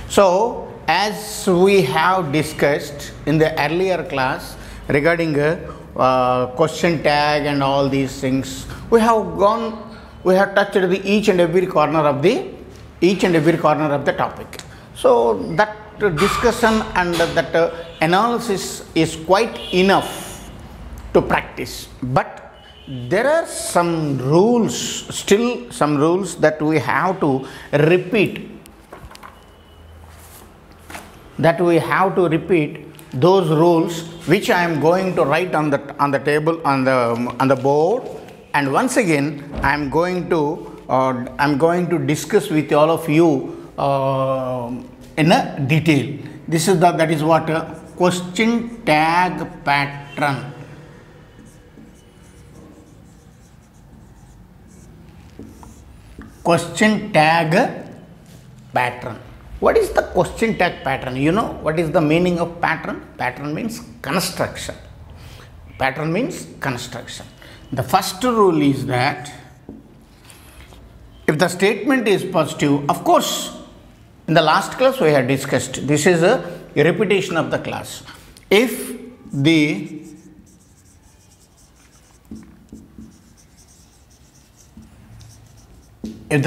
So, as we have discussed in the earlier class regarding question tag and all these things, we have touched each and every corner of the topic. So that discussion and that analysis is quite enough to practice, but there are some rules that we have to repeat. Those rules which I am going to write on the table on the board, and once again I am going to discuss with all of you in a detail. That is what question tag pattern. Question tag pattern. What is the question tag pattern? You know what is the meaning of pattern? Pattern means construction. The first rule is that if the statement is positive, of course, in the last class we had discussed, this is a repetition of the class. If the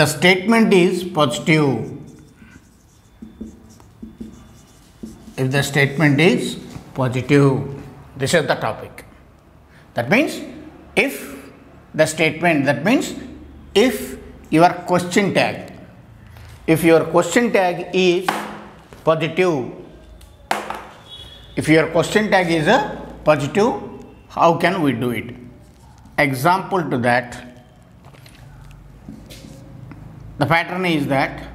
statement is positive, this is the topic. That means if your question tag is positive, how can we do it? Example to that, the pattern is that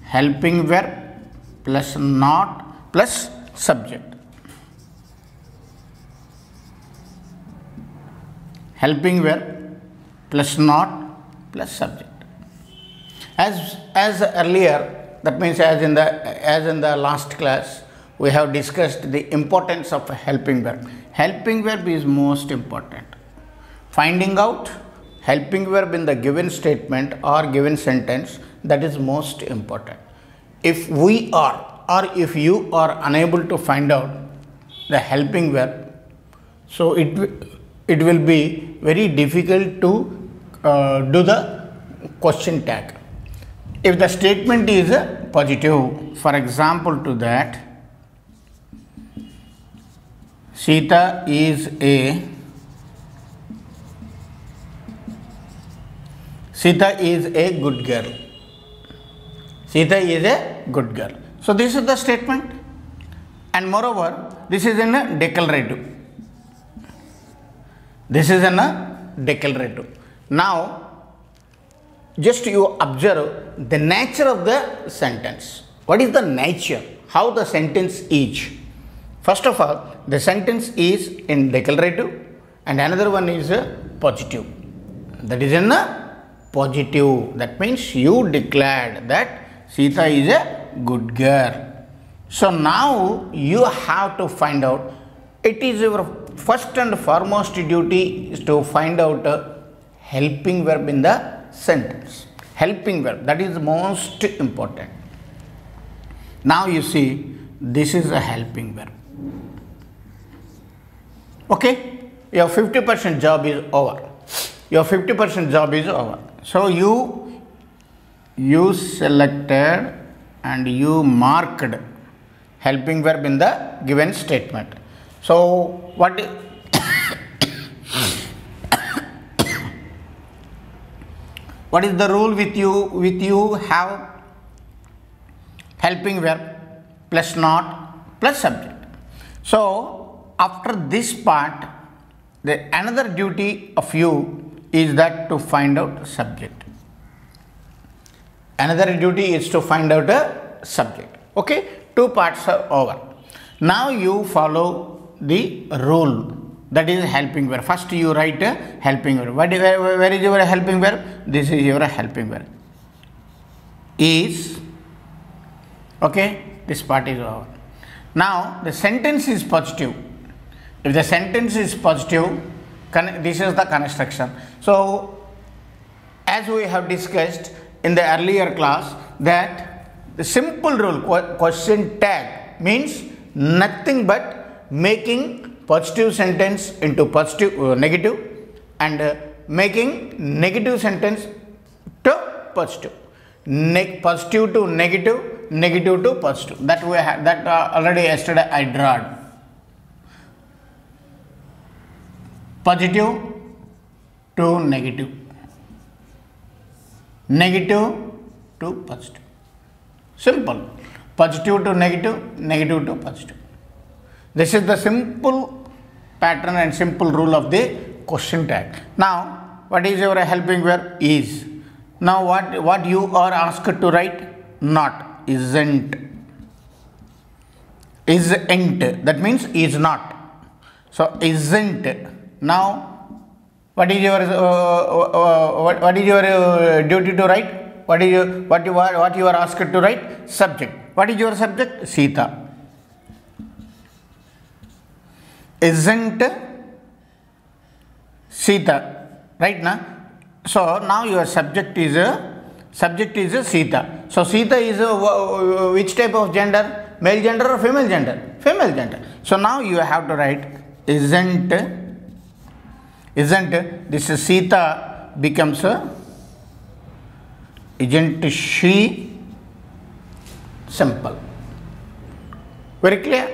helping verb plus not plus subject. Helping verb plus not plus subject. As earlier, that means as in the last class, we have discussed the importance of a helping verb. Helping verb is most important. Finding out helping verb in the given statement or given sentence, that is most important. If we are or if you are unable to find out the helping verb, so it will be very difficult to do the question tag. If the statement is positive, for example to that, Sita is a good girl. So this is the statement, and moreover this is in a declarative. Now just you observe the nature of the sentence. What is the nature? How the sentence is? First of all, the sentence is in declarative and another one is positive. That is in a positive. That means you declared that Sita is a good girl. So now you have to find out, it is your first and foremost duty is to find out a helping verb in the sentence. Helping verb, that is most important. Now you see, this is a helping verb. Okay, your 50% job is over. So you selected and you marked helping verb in the given statement. So what is the rule with you have helping verb plus not plus subject. So after this part, the another duty of you is that to find out subject. Another duty is to find out a subject. Okay, two parts are over. Now you follow the rule, that is helping verb. First you write a helping verb. Where is your helping verb? This is your helping verb. Is. Okay, this part is over. Now the sentence is positive. If the sentence is positive, this is the construction. So as we have discussed in the earlier class, that the simple rule, question tag means nothing but making positive sentence into negative and making negative sentence to positive. Positive to negative, negative to positive. That we had, that already yesterday I drawed. Positive to negative, negative to positive. Simple. Positive to negative, negative to positive. This is the simple pattern and simple rule of the question tag. Now, what is your helping verb? Is. Now, what you are asked to write? Not, isn't. Isn't. That means is not. So, isn't. Now, what is your duty to write? What you are asked to write? Subject. What is your subject? Sita. Isn't Sita, right now? So now your subject is Sita. So Sita is which type of gender? Male gender or female gender? Female gender. So now you have to write isn't. This is Sita becomes isn't she? Simple. Very clear?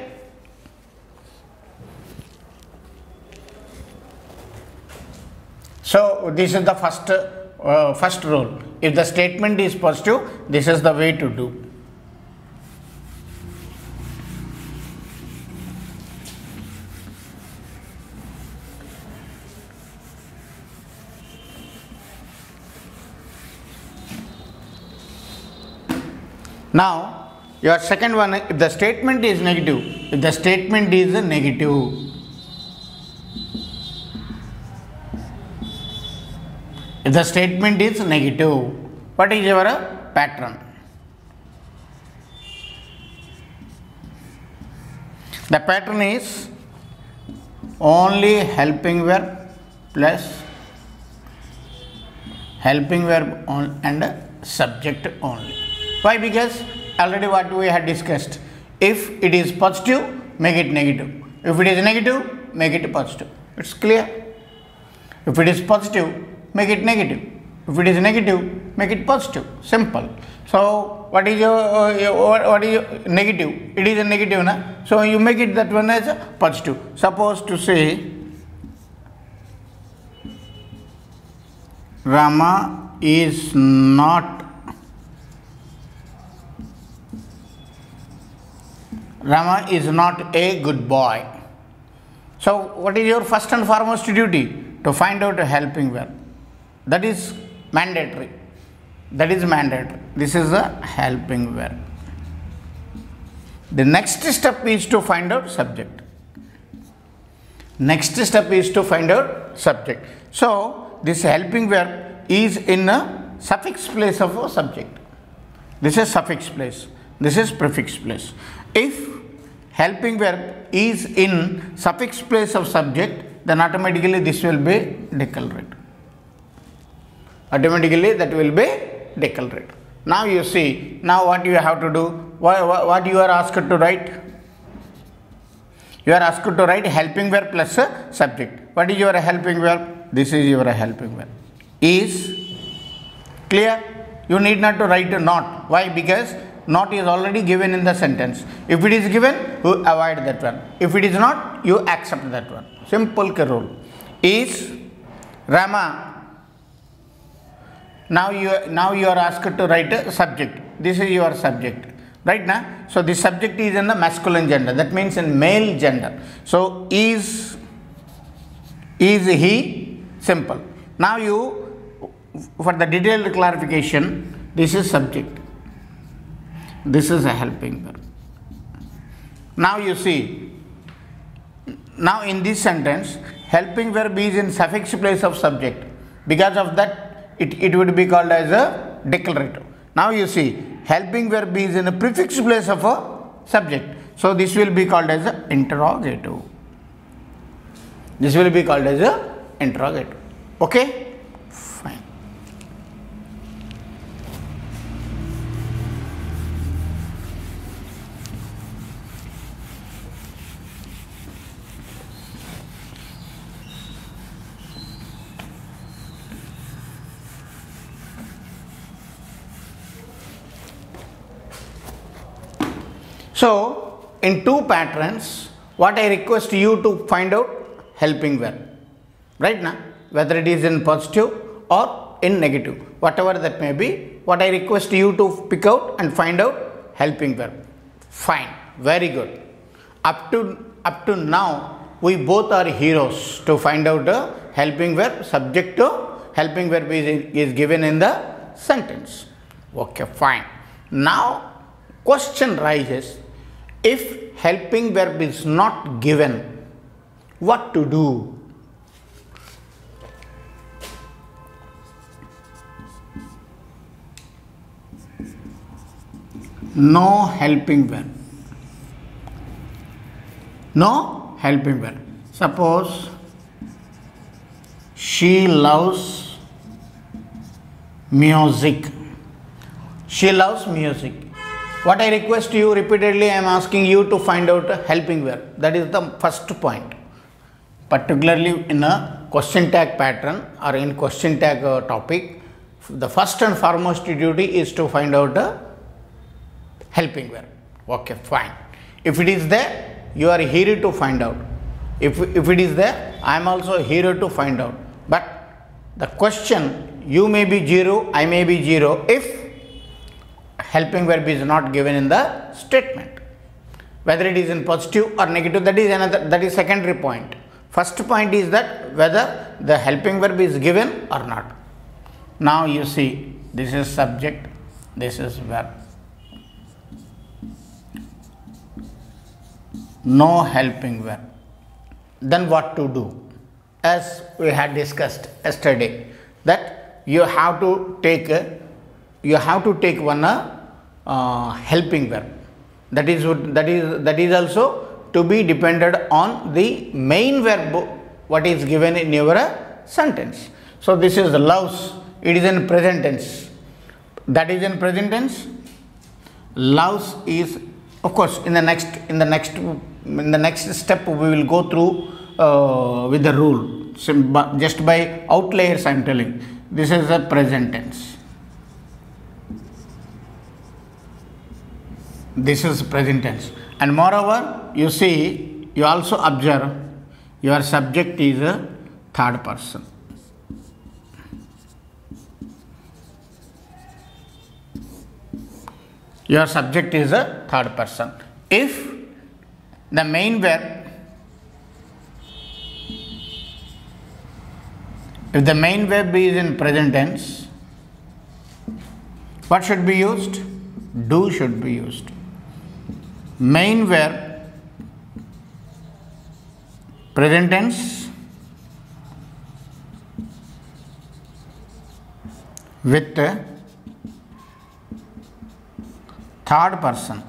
So this is the first rule. If the statement is positive, this is the way to do. Now, your second one, if the statement is negative, if the statement is negative, if the statement is negative, what is your pattern? The pattern is only helping verb plus helping verb and subject only. Why? Because already what we had discussed. If it is positive, make it negative. If it is negative, make it positive. It's clear. If it is positive, make it negative. If it is negative, make it positive. Simple. So what is your negative? It is a negative, na? So you make it that one as a positive. Suppose to say Rama is not a good boy. So what is your first and foremost duty? To find out a helping verb. That is mandatory. This is a helping verb. The next step is to find out subject. So this helping verb is in a suffix place of a subject. This is suffix place. This is prefix place. If helping verb is in suffix place of subject, then automatically this will be declarative. Automatically that will be declarative. Now you see, now what you have to do, what you are asked to write? You are asked to write helping verb plus subject. What is your helping verb? This is your helping verb. Is clear? You need not to write not. Why? Because not is already given in the sentence. If it is given, you avoid that one. If it is not, you accept that one. Simple rule. Is Rama. Now you are asked to write a subject. This is your subject. Right now? So the subject is in the masculine gender. That means in male gender. So is he? Simple. Now for the detailed clarification, this is subject. This is a helping verb. Now you see, now in this sentence, helping verb is in suffix place of subject. Because of that, it would be called as a declarative. Now you see, helping verb is in a prefix place of a subject. So this will be called as a interrogative. This will be called as a interrogative. Okay? Fine. So, in two patterns, what I request you to find out helping verb, right now, whether it is in positive or in negative, whatever that may be, what I request you to pick out and find out helping verb. Fine, very good. Up to now, we both are heroes to find out the helping verb. Subject to helping verb is given in the sentence. Okay, fine. Now, question rises, if helping verb is not given, what to do? No helping verb. No helping verb. Suppose she loves music. She loves music. What I request you repeatedly, I am asking you to find out a helping verb. That is the first point. Particularly in a question tag pattern or in question tag topic, the first and foremost duty is to find out a helping verb. Okay, fine. If it is there, you are here to find out. If it is there, I am also here to find out. But the question, you may be 0, I may be 0 if helping verb is not given in the statement. Whether it is in positive or negative, that is secondary point. First point is that whether the helping verb is given or not. Now you see, this is subject, this is verb. No helping verb. Then what to do? As we had discussed yesterday, that you have to take one helping verb. That is also to be depended on the main verb what is given in your sentence. So this is loves. It is in present tense. That is in present tense. Loves is, of course, in the next step we will go through with the rule. Just by outliers I am telling. This is the present tense. This is present tense. And moreover, you see, you also observe your subject is a third person. Your subject is a third person. If the main verb is in present tense, what should be used? Do should be used. Main verb, present tense with third person.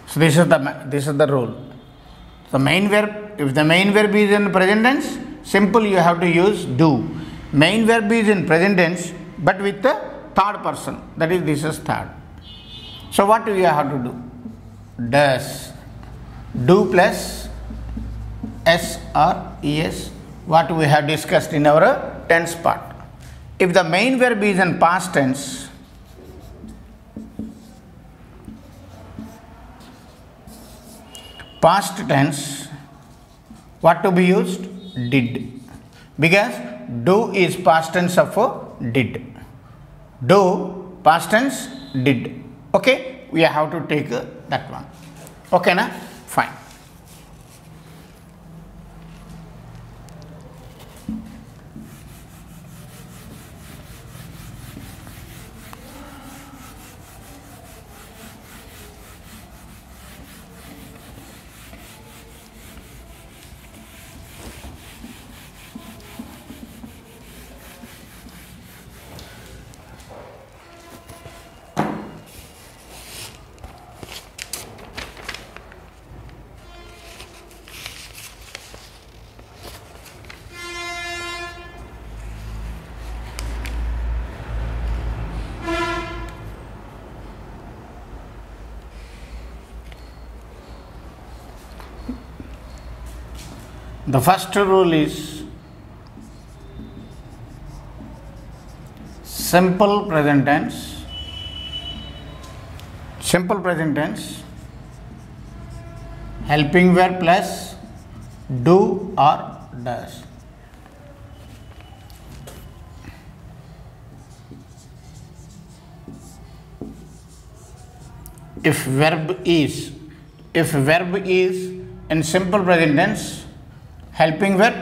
So this is the rule. The main verb, if the main verb is in present tense, simple you have to use do. Main verb is in present tense but with the third person, that is this is third. So what do you have to do? Does. Do plus s or es, what we have discussed in our tense part. If the main verb is in past tense, what to be used? Did. Because do is past tense of did. Do past tense did. Okay, we have to take that one. Okay, na? Fine. The first rule is simple present tense simple present tense, helping verb plus do or does. If verb is in simple present tense, helping verb,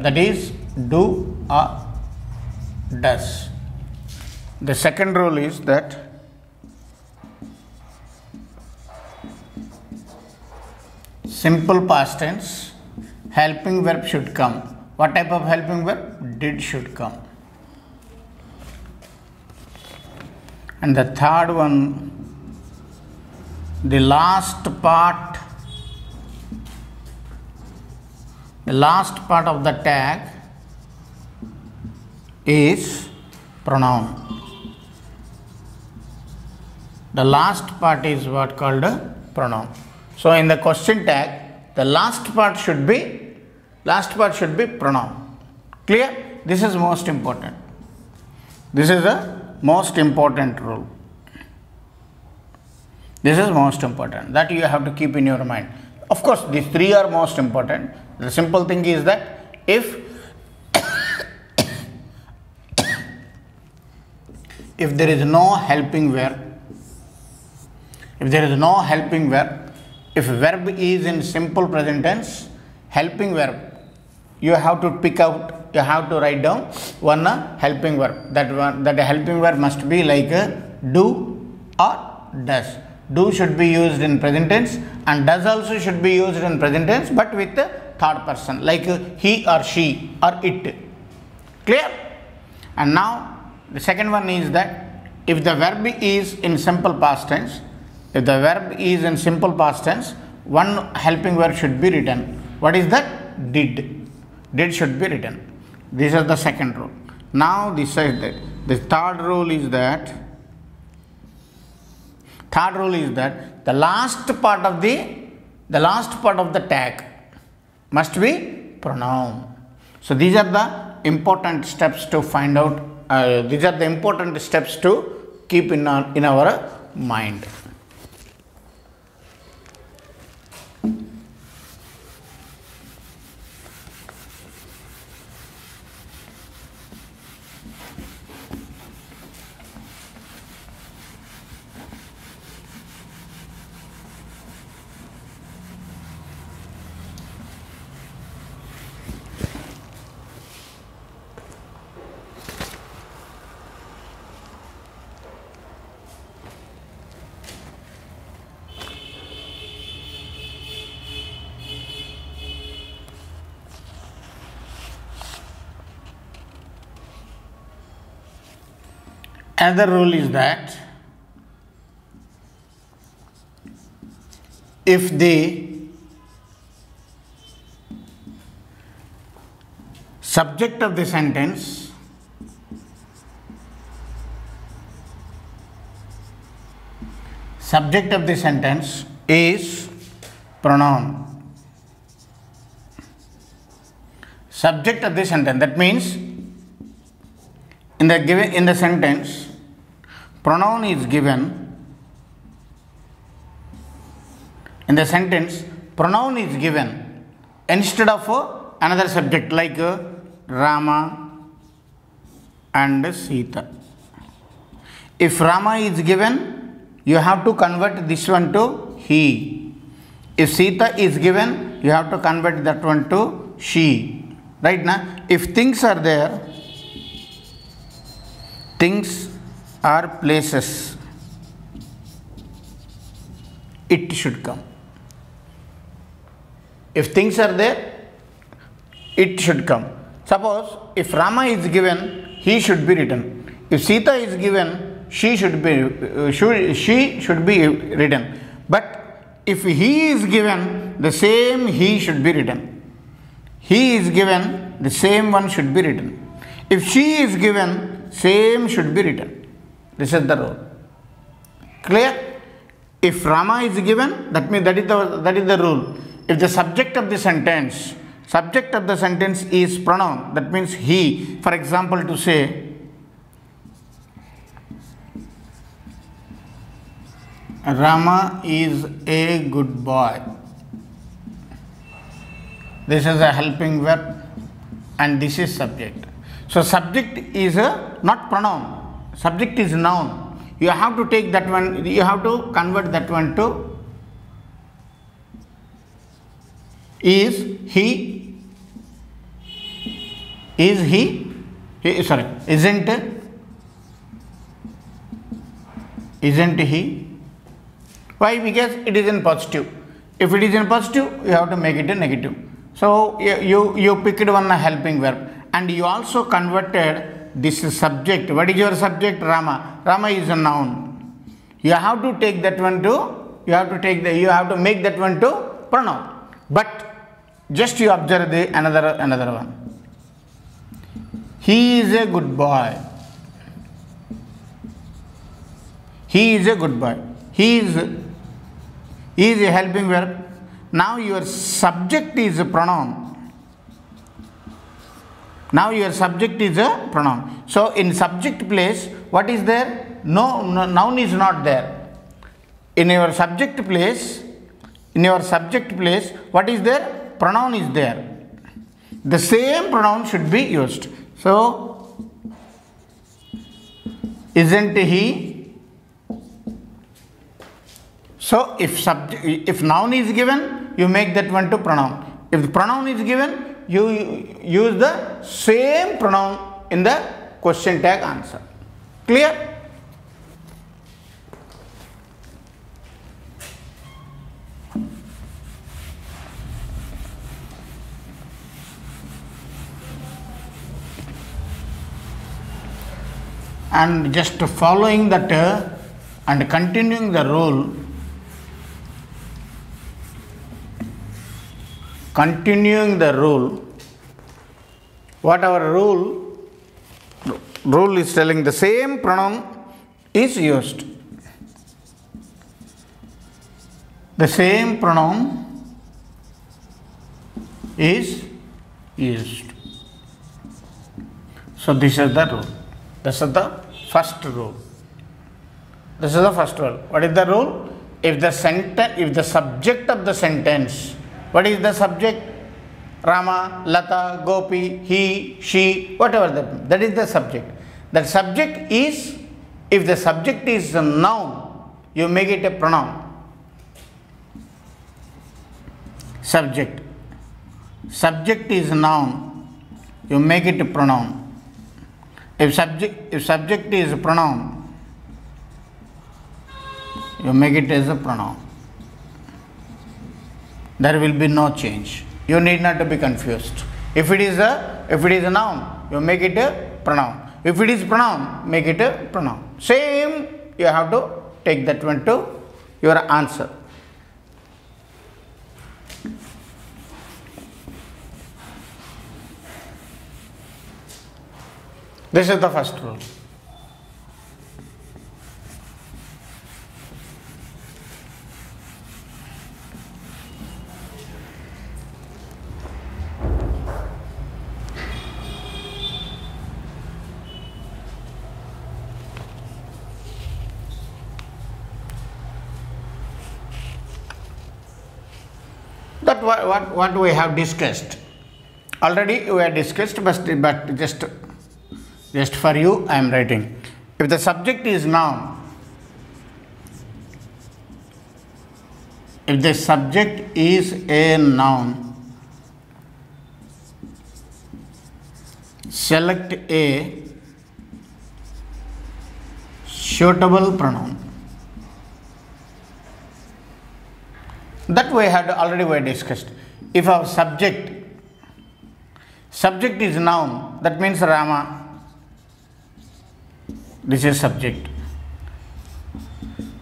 that is do or does. The second rule is that simple past tense, helping verb should come. What type of helping verb? Did should come. And the third one, the last part of the tag is pronoun. The last part is what called a pronoun. So in the question tag, the last part should be pronoun. Clear? This is most important. This is the most important rule. This is most important. That you have to keep in your mind. Of course, these three are most important. The simple thing is that if there is no helping verb, if verb is in simple present tense, helping verb, you have to write down one helping verb. That helping verb must be like do or does. Do should be used in present tense and does also should be used in present tense, but with the third person, like he or she or it. Clear? And now the second one is that if the verb is in simple past tense, one helping verb should be written. What is that? Did. Did should be written. This is the second rule. Now this is that. The third rule is that the last part of the tag must be pronoun. So these are the important steps to find out. These are the important steps to keep in our mind. Another rule is that if the subject of the sentence is pronoun, subject of the sentence, that means in the sentence pronoun is given, instead of another subject like Rama and Sita. If Rama is given, you have to convert this one to he. If Sita is given, you have to convert that one to she. Right now, if things are there, things are places, it should come. If things are there, it should come. Suppose if Rama is given, he should be written. If Sita is given, she should be written. But if he is given, the same he should be written. He is given, the same one should be written. If she is given, same should be written. This is the rule. Clear? If Rama is given, that means that is the rule. If the subject of the sentence Subject of the sentence is pronoun. That means he. For example, to say, Rama is a good boy. This is a helping verb and this is subject. So subject is not pronoun. Subject is noun. You have to take that one, you have to convert that one to is he, isn't he. Why? Because it is in positive. If it is in positive, you have to make it a negative. So you picked one helping verb and you also converted this subject. What is your subject? Rama. Rama is a noun. You have to take that one to, you have to make that one to pronoun. But just you observe the another one. He is a good boy. He is a good boy. He is a helping verb. Now your subject is a pronoun. Now your subject is a pronoun. So in subject place, what is there? No, noun is not there. In your subject place, what is there? Pronoun is there. The same pronoun should be used. So, isn't he? So if noun is given, you make that one to pronoun. If the pronoun is given, you use the same pronoun in the question tag answer. Clear? And just following that and continuing the rule. What our rule is telling, the same pronoun is used. The same pronoun is used. So this is the rule. This is the first rule. What is the rule? If the subject of the sentence, what is the subject? Rama, Lata, Gopi, he, she, whatever that is the subject. That subject is, if the subject is a noun, you make it a pronoun. Subject is a noun, you make it a pronoun. If subject is a pronoun, you make it as a pronoun. There will be no change. You need not to be confused. If it is a noun, you make it a pronoun. If it is pronoun, make it a pronoun. Same, you have to take that one to your answer. This is the first rule. That what we have discussed. Already we have discussed, but just for you I am writing. If the subject is noun, if the subject is a noun, select a suitable pronoun. That we had already discussed. If our subject is noun, that means Rama. This is subject.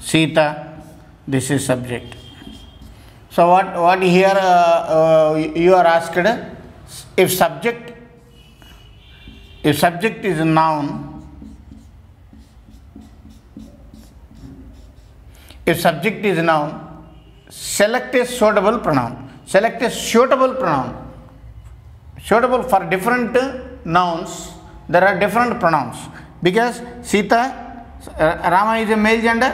Sita, this is subject. So what here you are asked? If subject is a noun, select a suitable pronoun. suitable for different nouns. There are different pronouns because Sita, Rama is a male gender,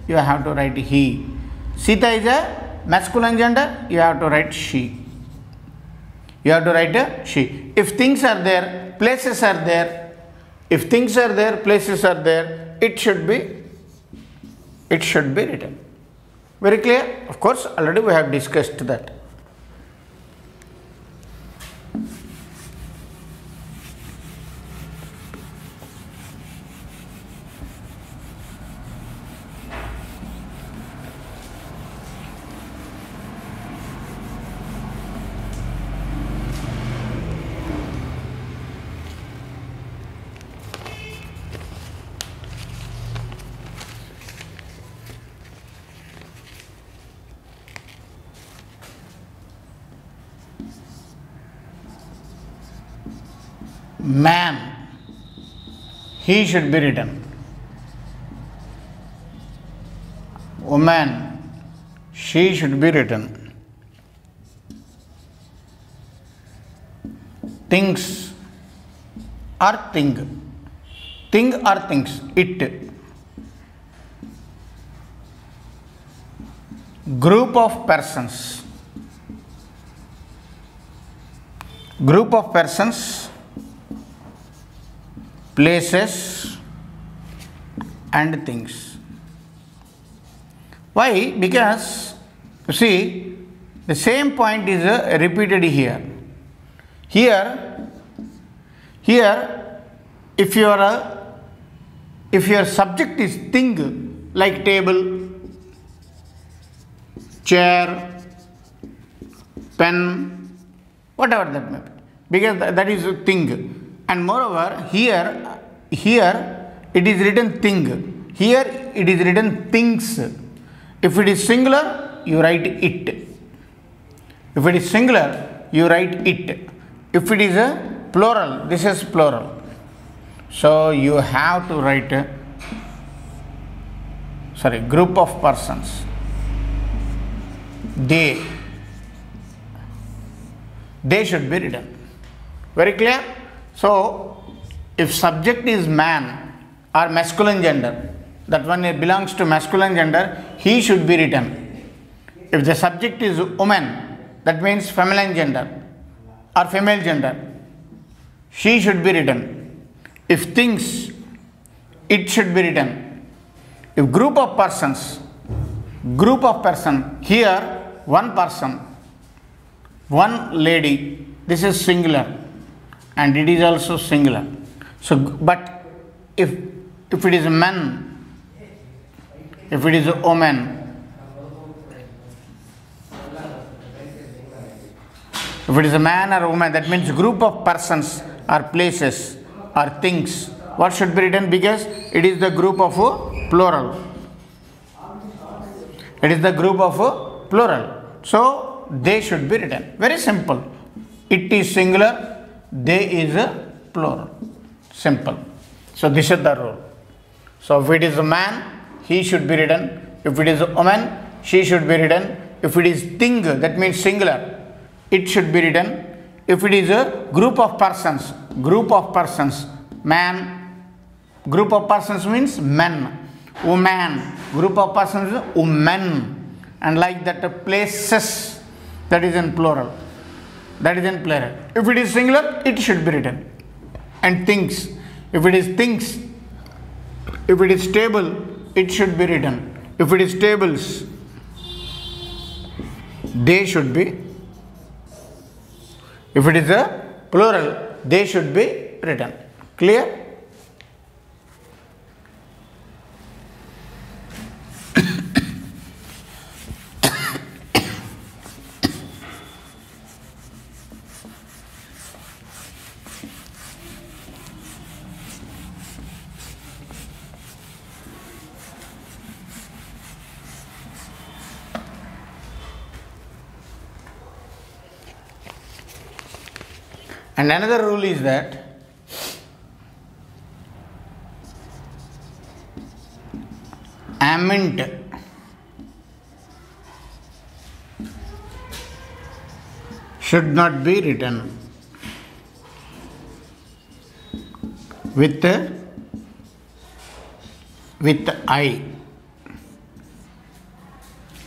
you have to write he. Sita is a masculine gender, you have to write she. You have to write a she. If things are there, places are there. If things are there, places are there, it should be written. Very clear? Of course, already we have discussed that. Man, he should be written. Woman, she should be written. Things or thing. Thing or things. It. Group of persons. Group of persons, places and things. Why? Because you see the same point is repeated here. Here if your subject is thing like table, chair, pen, whatever that may be, because that is a thing. And moreover, here it is written thing. Here it is written things. If it is singular, you write it. If it is singular, you write it. If it is a plural, this is plural. So you have to write group of persons. They should be written. Very clear? So, if subject is man or masculine gender, that one belongs to masculine gender, he should be written. If the subject is woman, that means feminine gender or female gender, she should be written. If things, it should be written. If group of persons, here one person, one lady, this is singular. And it is also singular. So, but if it is a man, if it is a woman, if it is a man or a woman, that means group of persons or places or things. What should be written? Because it is the group of a plural. It is the group of a plural. So they should be written. Very simple. It is singular. They is a plural. Simple. So this is the rule. So if it is a man, he should be written. If it is a woman, she should be written. If it is thing, that means singular, it should be written. If it is a group of persons, man, group of persons means men, woman, group of persons, women, and like that places, that is in plural. That is in plural. If it is singular, it should be written. And things. If it is things, if it is table, it should be written. If it is tables, they should be. If it is a plural, they should be written. Clear? And another rule is that amint should not be written. with I.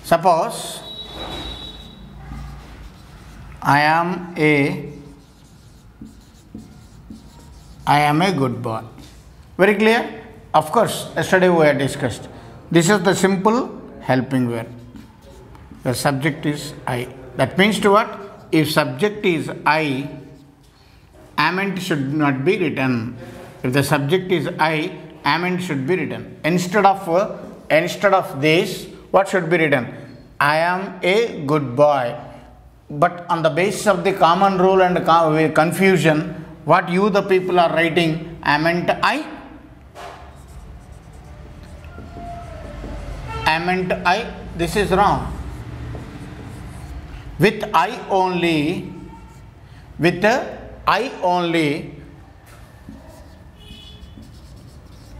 Suppose I am a good boy. Very clear? Of course, yesterday we had discussed. This is the simple helping verb. The subject is I. That means to what? If subject is I, ament should not be written. If the subject is I, ament should be written. Instead of this, what should be written? I am a good boy. But on the basis of the common rule and confusion, what you the people are writing, ament I. Ament I. This is wrong. With I only,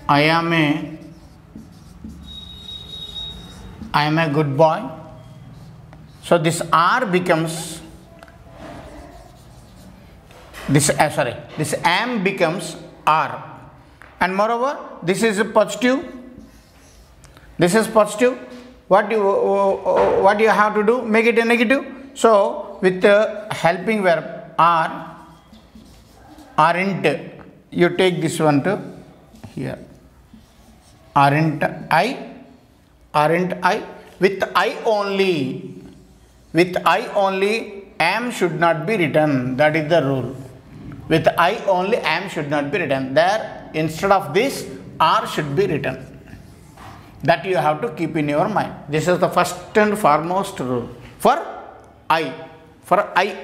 I am a good boy. So this R becomes this am becomes R, and moreover this is a positive. This is positive. What you have to do? Make it a negative. So with the helping verb aren't, you take this one to here. Aren't I? With I only, am should not be written. That is the rule. With I only, am should not be written. There, instead of this, R should be written. That you have to keep in your mind. This is the first and foremost rule for I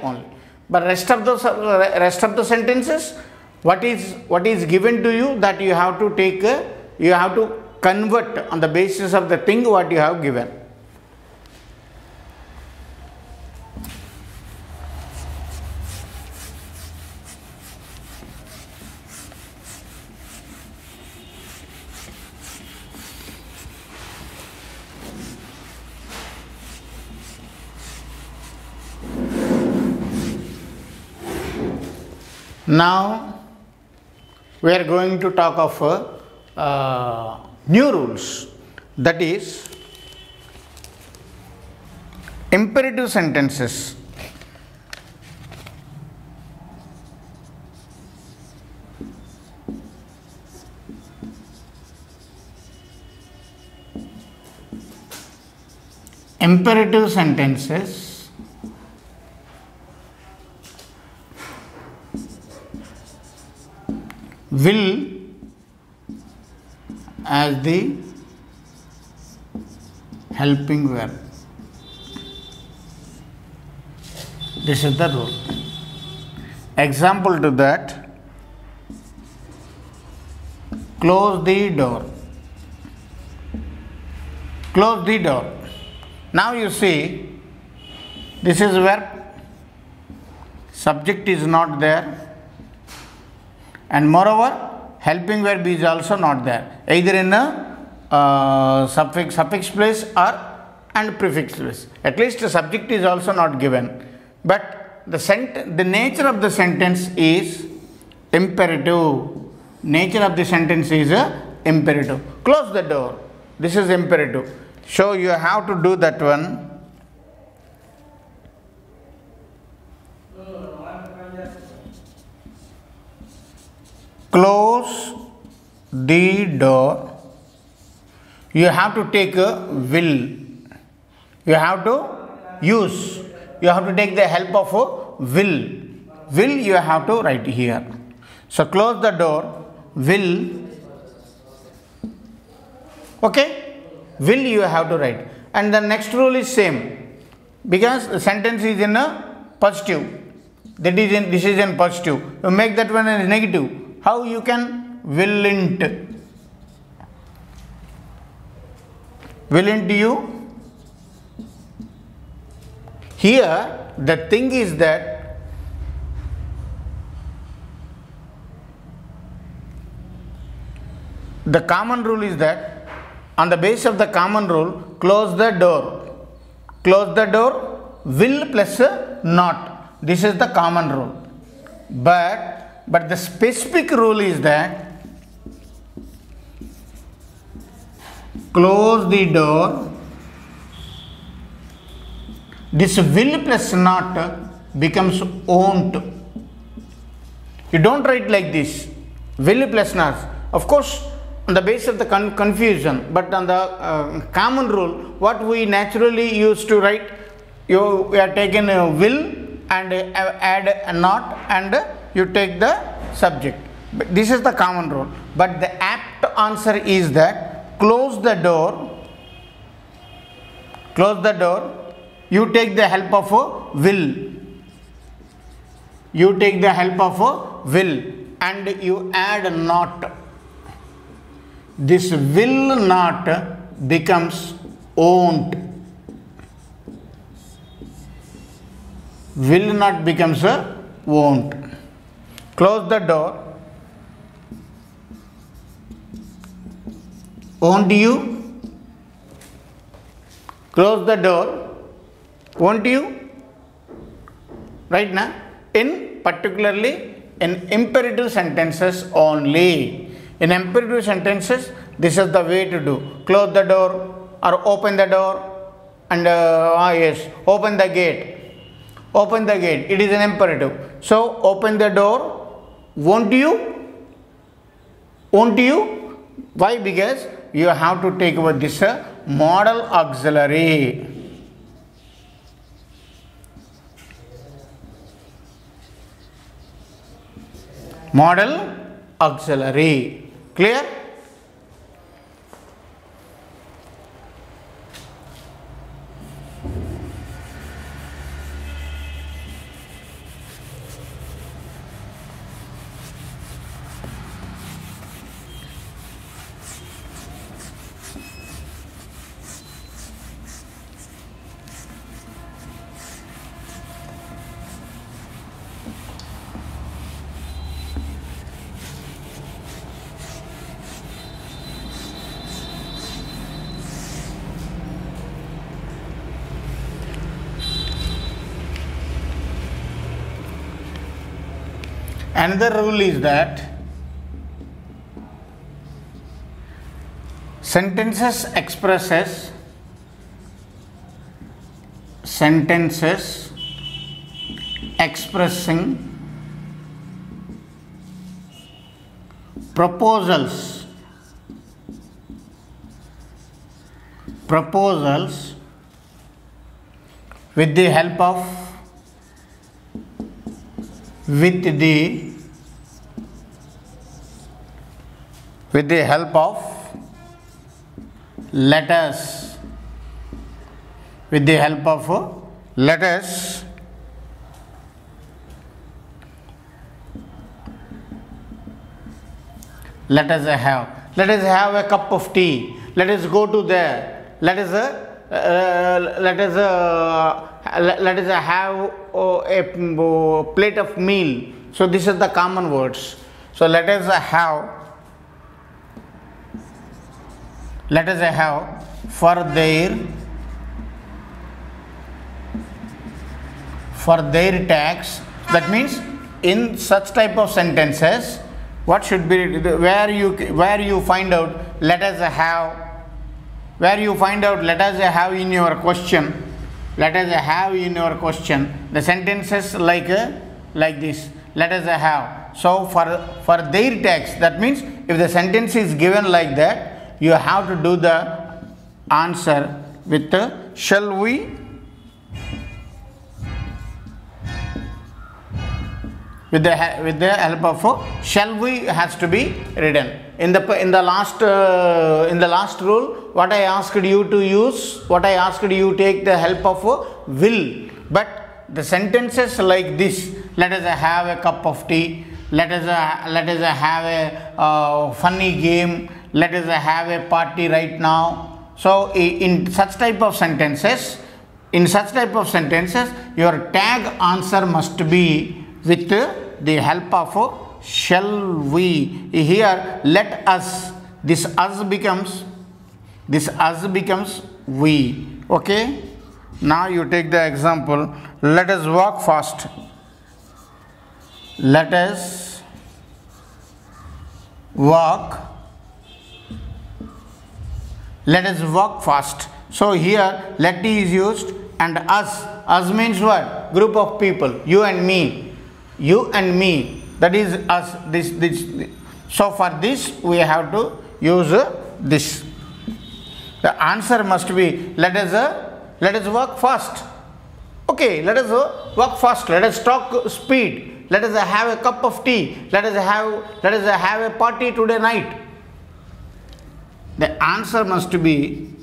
only. But rest of the sentences, what is given to you, that you have to take, you have to convert on the basis of the thing what you have given. Now we are going to talk of new rules, that is imperative sentences. Imperative sentences will as the helping verb. This is the rule. Example to that: close the door. Close the door. Now you see, this is verb, subject is not there, and moreover helping verb is also not there, either in a suffix place or and prefix place. At least the subject is also not given, but the nature of the sentence is imperative. Nature of the sentence is imperative. Close the door. This is imperative. So you have to do that one. Close the door. You have to take a will. You have to use. You have to take the help of a will. Will you have to write here. So close the door. Will. Okay. Will you have to write. And the next rule is same. Because the sentence is in a positive. This is in positive. You make that one as negative. How you can? Willn't. Willn't you? Here the thing is that the common rule is that on the basis of the common rule, close the door. Close the door, will plus not. This is the common rule. But the specific rule is that close the door. This will plus not becomes won't. You don't write like this. Will plus not. Of course, on the basis of the confusion, but on the common rule, what we naturally used to write, we are taken a will and add a not and you take the subject. But this is the common rule. But the apt answer is that close the door. Close the door. You take the help of a will. You take the help of a will and you add not. This will not becomes won't. Will not becomes a won't. Close the door. Won't you? Close the door. Won't you? Right now, particularly in imperative sentences only. In imperative sentences, this is the way to do. Close the door or open the door and yes, open the gate. Open the gate. It is an imperative. So, open the door. Won't you? Won't you? Why? Because you have to take over this modal auxiliary. Modal auxiliary. Clear? Another rule is that sentences expressing proposals with the help of letters. With the help of letters. Let us have a cup of tea. Let us go to there. Let us have a plate of meal. So this is the common words. So let us have for their tax. That means in such type of sentences, what should be where you find out let us have in your question. Let us have in your question the sentences like this. Let us have. So for their tax, that means if the sentence is given like that, you have to do the answer with shall we. With the help of shall we has to be written. In the last rule, what I asked you to use, what I asked you take the help of will. But the sentences like this, let us have a cup of tea, let us have a funny game, let us have a party right now. So in such type of sentences, your tag answer must be with the help of shall we. Here let us, this us becomes we. Okay, now you take the example. Let us walk fast. Let us walk Let us walk fast. So here let is used, and us. Us means what? Group of people. You and me. You and me. That is us. This. So for this we have to use this. The answer must be let us walk fast. Okay, let us walk fast. Let us talk speed. Let us have a cup of tea. Let us have a party today night. The answer must be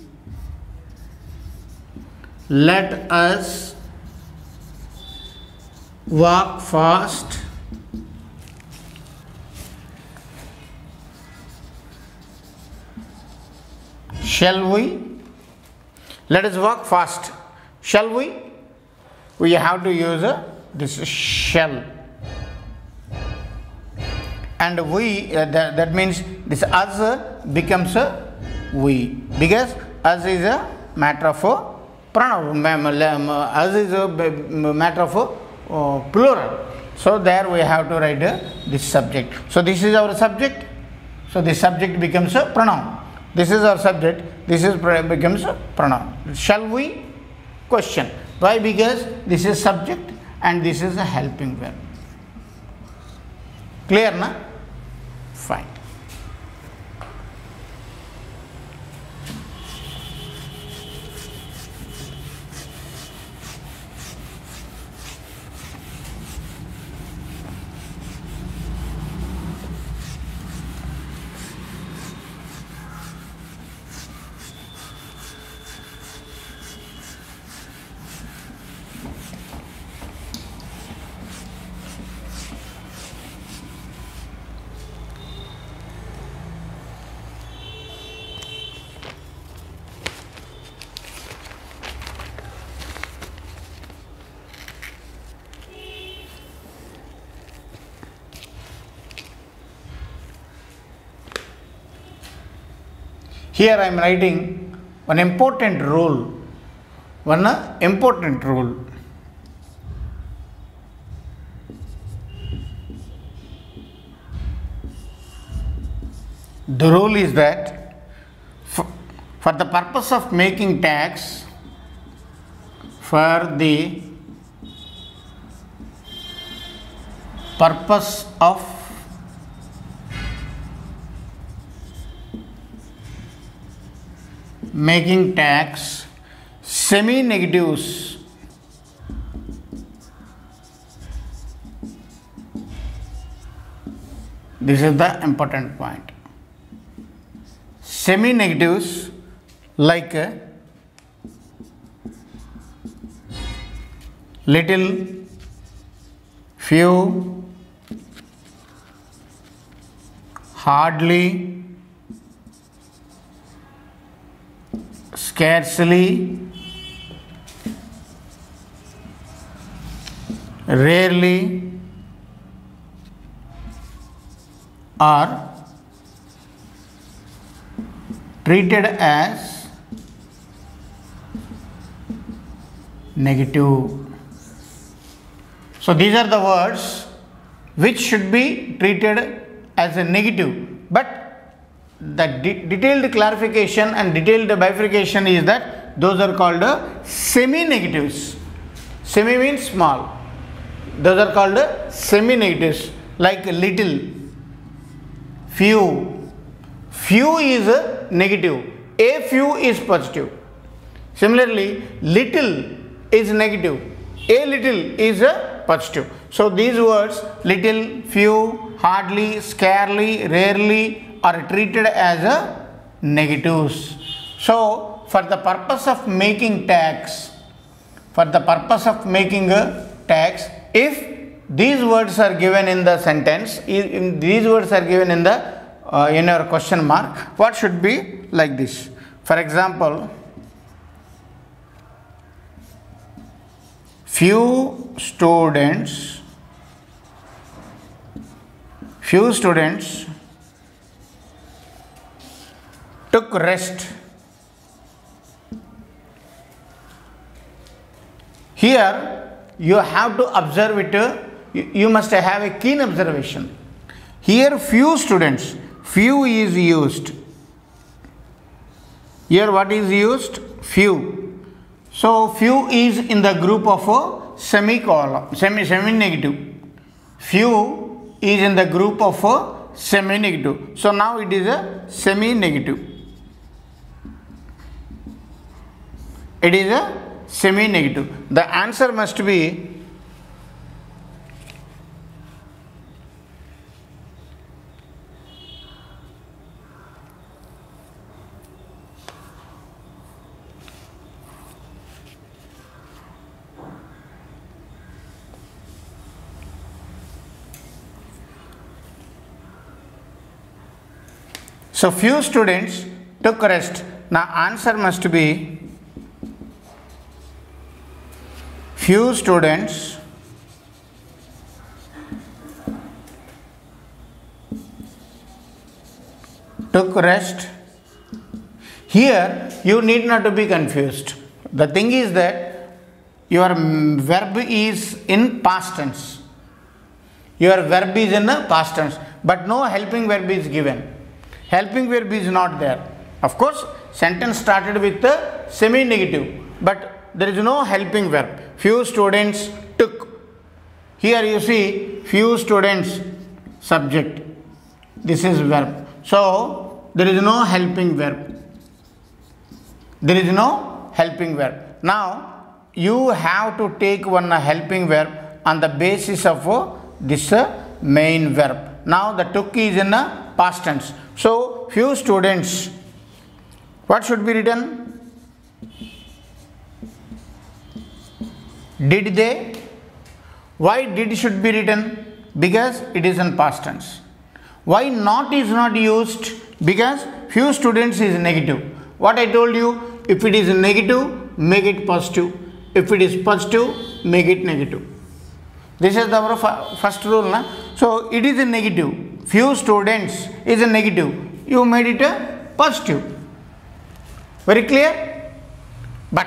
let us walk fast. Shall we? Let us walk fast. Shall we? We have to use this shall. And we, that means this us becomes a we, because us is a matter of pronoun, us is a matter of plural. So there we have to write this subject. So this is our subject. So this subject becomes a pronoun. This is our subject. This is becomes a pronoun. Shall we? Question. Why? Because this is subject and this is a helping verb. Clear, na? Fine. Here I am writing one important rule. One important rule. The rule is that for the purpose of making tags, for the purpose of making tags, semi-negatives this is the important point. Semi-negatives like little, few, hardly, scarcely, rarely are treated as negative. So these are the words which should be treated as a negative, but the detailed clarification and detailed bifurcation is that those are called semi-negatives. Semi means small. Those are called semi-negatives, like little, few. Few is negative, a few is positive. Similarly, little is negative, a little is positive. So these words little, few, hardly, scarcely, rarely are treated as negatives. So for the purpose of making tags, if these words are given in the sentence, if these words are given in the in your question mark, what should be like this? For example, few students took rest. Here you have to observe it, you must have a keen observation. Here few students, few is used. Here what is used? Few. So few is in the group of a semicolon, semi-negative. Few is in the group of a semi-negative. So now it is a semi-negative. It is a semi-negative. The answer must be so few students took rest. Now answer must be few students took rest. Here you need not to be confused. The thing is that your verb is in past tense. Your verb is in the past tense, but no helping verb is given. Helping verb is not there. Of course, sentence started with the semi-negative, but there is no helping verb. Few students took. Here you see few students subject. This is verb. So there is no helping verb. There is no helping verb. Now you have to take one helping verb on the basis of this main verb. Now the took is in a past tense. So few students, what should be written? Did they? Why did should be written? Because it is in past tense. Why not is not used? Because few students is negative. What I told you, if it is negative, make it positive. If it is positive, make it negative. This is our first rule. Na? So it is a negative. Few students is a negative. You made it a positive. Very clear? But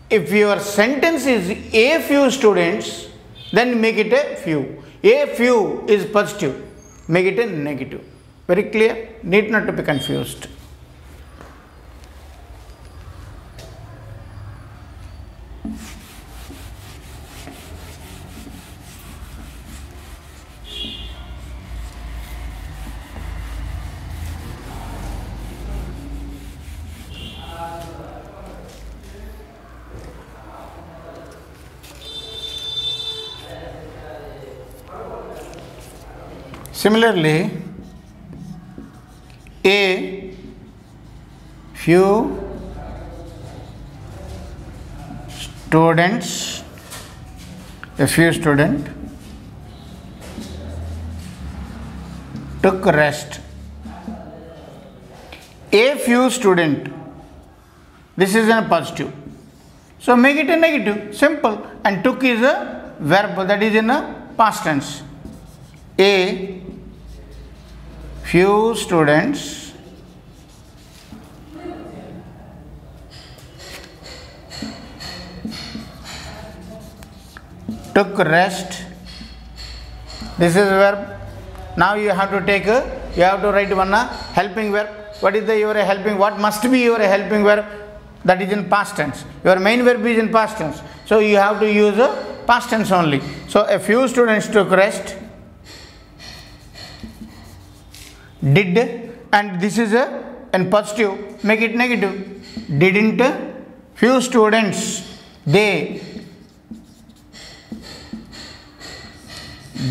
if your sentence is a few students, then make it a few. A few is positive. Make it a negative. Very clear? Need not to be confused. Similarly, a few students, took rest. A few student, this is a positive. So make it a negative, simple. And took is a verb, that is in a past tense. A few students took rest. This is verb. Now you have to take you have to write one helping verb. What is your helping? What must be your helping verb? That is in past tense. Your main verb is in past tense. So you have to use a past tense only. So a few students took rest. Did, and this is in positive, make it negative. Didn't. Few students, they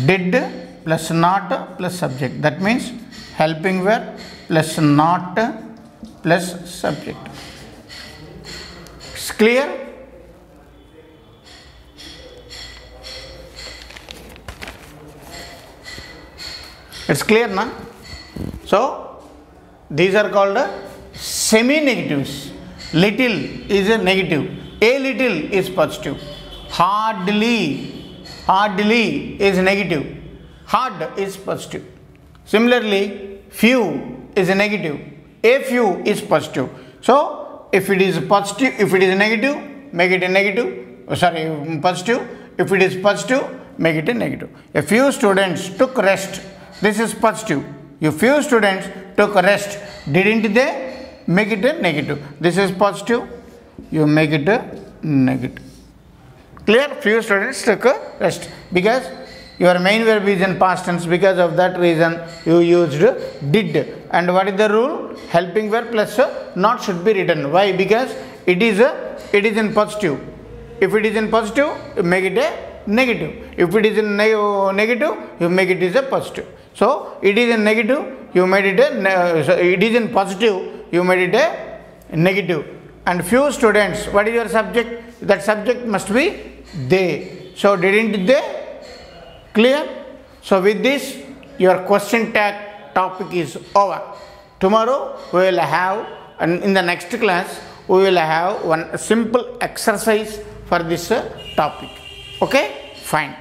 did plus not plus subject. That means helping verb plus not plus subject. It's clear? It's clear, na? So these are called semi-negatives. Little is a negative. A little is positive. Hardly is negative. Hard is positive. Similarly, few is a negative. A few is positive. So if it is positive, if it is negative, make it a negative. Positive. If it is positive, make it a negative. A few students took rest. This is positive. A few students took rest. Didn't they? make it a negative. This is positive, you make it a negative. Clear? Few students took a rest because your main verb is in past tense. Because of that reason you used did. And what is the rule? Helping verb plus not should be written. Why? Because it is in positive. If it is in positive, you make it a negative. If it is in negative, you make it as a positive. So it is in negative, you made it it is in positive, you made it a negative. And few students, what is your subject? That subject must be they. So didn't they? Clear? So with this, your question tag topic is over. Tomorrow we will have, and in the next class we will have one simple exercise for this topic. Okay? Fine.